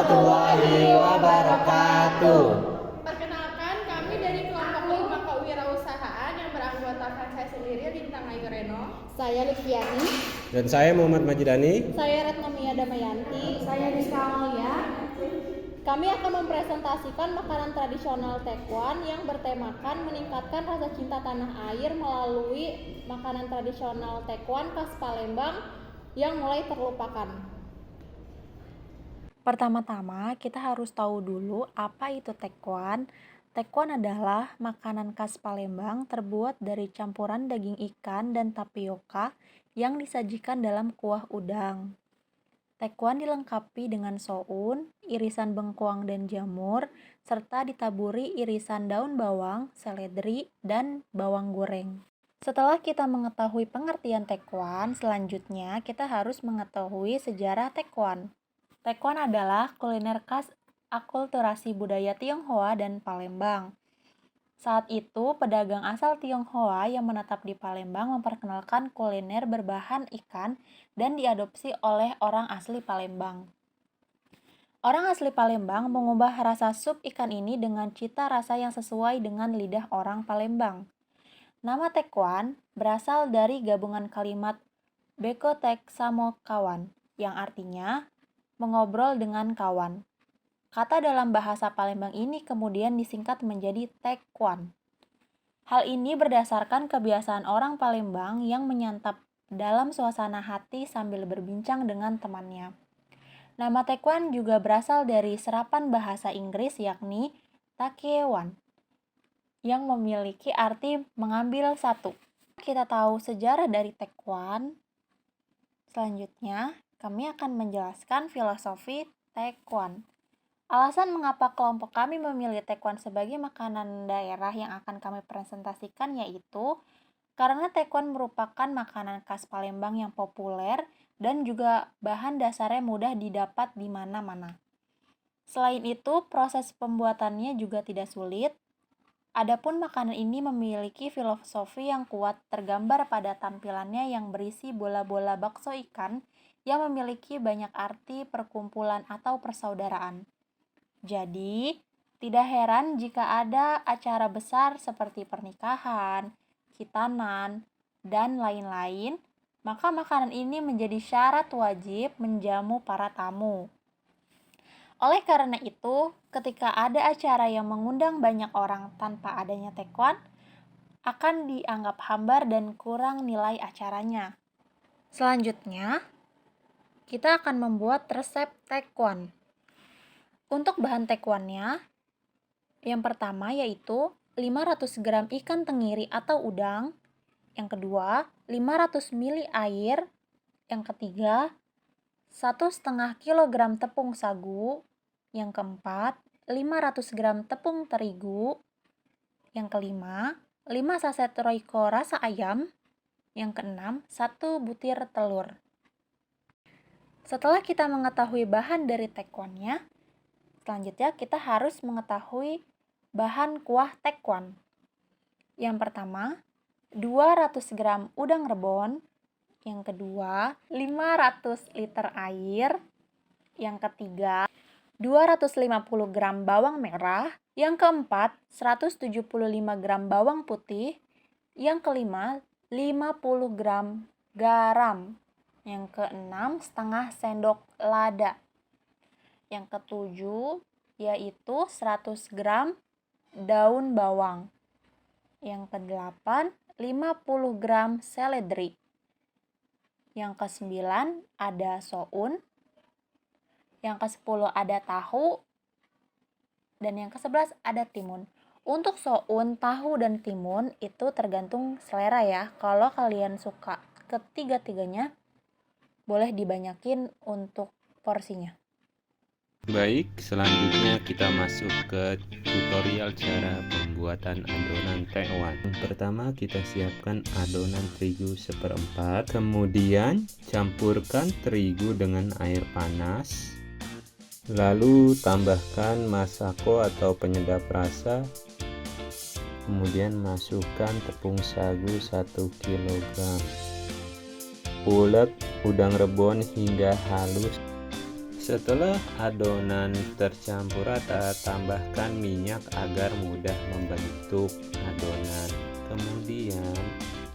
warahmatullahi wabarakatuh. Perkenalkan, kami dari kelompok 5 kewirausahaan yang beranggotakan saya sendiri, Lintang Ayu Reno. Saya Lutfiani. Dan saya Muhammad Majidani. Saya Retnomia Damayanti. Saya Rizka Amalia. Kami akan mempresentasikan makanan tradisional Taekwon yang bertemakan meningkatkan rasa cinta tanah air melalui makanan tradisional Taekwon khas Palembang yang mulai terlupakan. Pertama-tama kita harus tahu dulu apa itu Taekwon. Taekwon adalah makanan khas Palembang terbuat dari campuran daging ikan dan tapioka yang disajikan dalam kuah udang. Taekwon dilengkapi dengan soun, irisan bengkoang dan jamur, serta ditaburi irisan daun bawang, seledri, dan bawang goreng. Setelah kita mengetahui pengertian Taekwon, selanjutnya kita harus mengetahui sejarah Taekwon. Taekwon adalah kuliner khas akulturasi budaya Tionghoa dan Palembang. Saat itu, pedagang asal Tionghoa yang menetap di Palembang memperkenalkan kuliner berbahan ikan dan diadopsi oleh orang asli Palembang. Orang asli Palembang mengubah rasa sup ikan ini dengan cita rasa yang sesuai dengan lidah orang Palembang. Nama Taekwon berasal dari gabungan kalimat Beko Tek Samo Kawan, yang artinya mengobrol dengan kawan. Kata dalam bahasa Palembang ini kemudian disingkat menjadi Taekwon. Hal ini berdasarkan kebiasaan orang Palembang yang menyantap dalam suasana hati sambil berbincang dengan temannya. Nama Taekwon juga berasal dari serapan bahasa Inggris yakni takewan, yang memiliki arti mengambil satu. Kita tahu sejarah dari Taekwon. Selanjutnya, kami akan menjelaskan filosofi Taekwon. Alasan mengapa kelompok kami memilih Taekwon sebagai makanan daerah yang akan kami presentasikan yaitu karena Taekwon merupakan makanan khas Palembang yang populer dan juga bahan dasarnya mudah didapat di mana-mana. Selain itu, proses pembuatannya juga tidak sulit. Adapun makanan ini memiliki filosofi yang kuat tergambar pada tampilannya yang berisi bola-bola bakso ikan yang memiliki banyak arti perkumpulan atau persaudaraan. Jadi, tidak heran jika ada acara besar seperti pernikahan, khitanan, dan lain-lain, maka makanan ini menjadi syarat wajib menjamu para tamu. Oleh karena itu, ketika ada acara yang mengundang banyak orang tanpa adanya Taekwon, akan dianggap hambar dan kurang nilai acaranya. Selanjutnya, kita akan membuat resep Taekwon. Untuk bahan Taekwonnya, yang pertama yaitu 500 gram ikan tenggiri atau udang, yang kedua 500 ml air, yang ketiga 1,5 kg tepung sagu, yang keempat 500 gram tepung terigu, yang kelima 5 saset Royco rasa ayam, yang keenam 1 butir telur. Setelah kita mengetahui bahan dari Taekwonnya, selanjutnya kita harus mengetahui bahan kuah Taekwon. Yang pertama, 200 gram udang rebon. Yang kedua, 500 liter air. Yang ketiga, 250 gram bawang merah. Yang keempat, 175 gram bawang putih. Yang kelima, 50 gram garam. Yang keenam, setengah sendok lada. Yang ketujuh, yaitu 100 gram daun bawang. Yang kedelapan, 50 gram seledri. Yang kesembilan, ada soun. Yang kesepuluh, ada tahu. Dan yang kesebelas, ada timun. Untuk soun, tahu, dan timun itu tergantung selera ya. Kalau kalian suka ketiga-tiganya, boleh dibanyakin untuk porsinya. Baik, selanjutnya kita masuk ke tutorial cara pembuatan adonan Taekwon. Pertama kita siapkan adonan terigu seperempat, kemudian campurkan terigu dengan air panas, lalu tambahkan masako atau penyedap rasa, kemudian masukkan tepung sagu 1 kg, ulek udang rebon hingga halus Setelah adonan tercampur rata, tambahkan minyak agar mudah membentuk adonan. Kemudian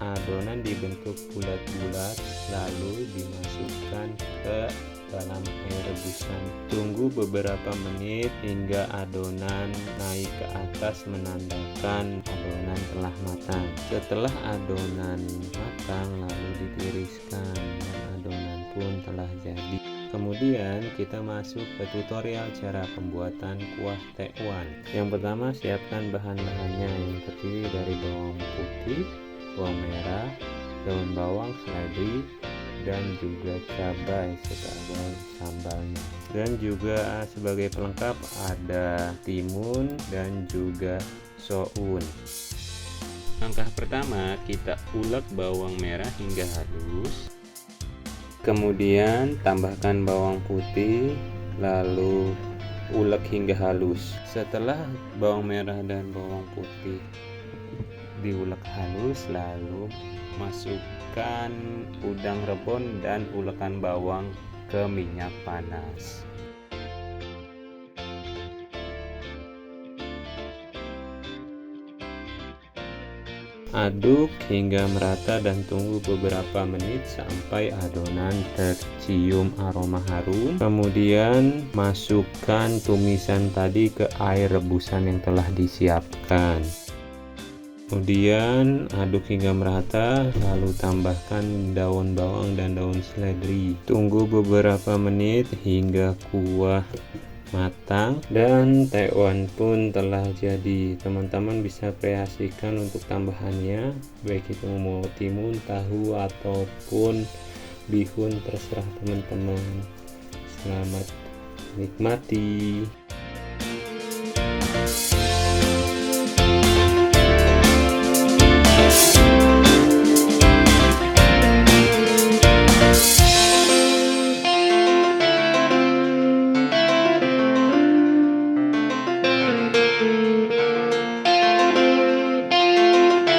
adonan dibentuk bulat-bulat lalu dimasukkan ke dalam air rebusan. Tunggu beberapa menit hingga adonan naik ke atas menandakan adonan telah matang. Setelah adonan matang lalu ditiriskan dan adonan pun telah jadi. Kemudian kita masuk ke tutorial cara pembuatan kuah tekwan. Yang pertama, siapkan bahan-bahannya yang terdiri dari bawang putih, bawang merah, daun bawang, seledri, dan juga cabai sebagai sambalnya. Dan juga sebagai pelengkap ada timun dan juga soun. Langkah pertama, kita ulek bawang merah hingga halus. Kemudian tambahkan bawang putih, lalu ulek hingga halus. Setelah bawang merah dan bawang putih diulek halus, lalu masukkan udang rebon dan ulekan bawang ke minyak panas. Aduk hingga merata dan tunggu beberapa menit sampai adonan tercium aroma harum. Kemudian masukkan tumisan tadi ke air rebusan yang telah disiapkan. Kemudian aduk hingga merata, lalu tambahkan daun bawang dan daun seledri. Tunggu beberapa menit hingga kuah matang dan tekwan pun telah jadi. Teman-teman bisa kreasikan untuk tambahannya, baik itu mau timun, tahu, ataupun bihun, terserah teman-teman. Selamat menikmati.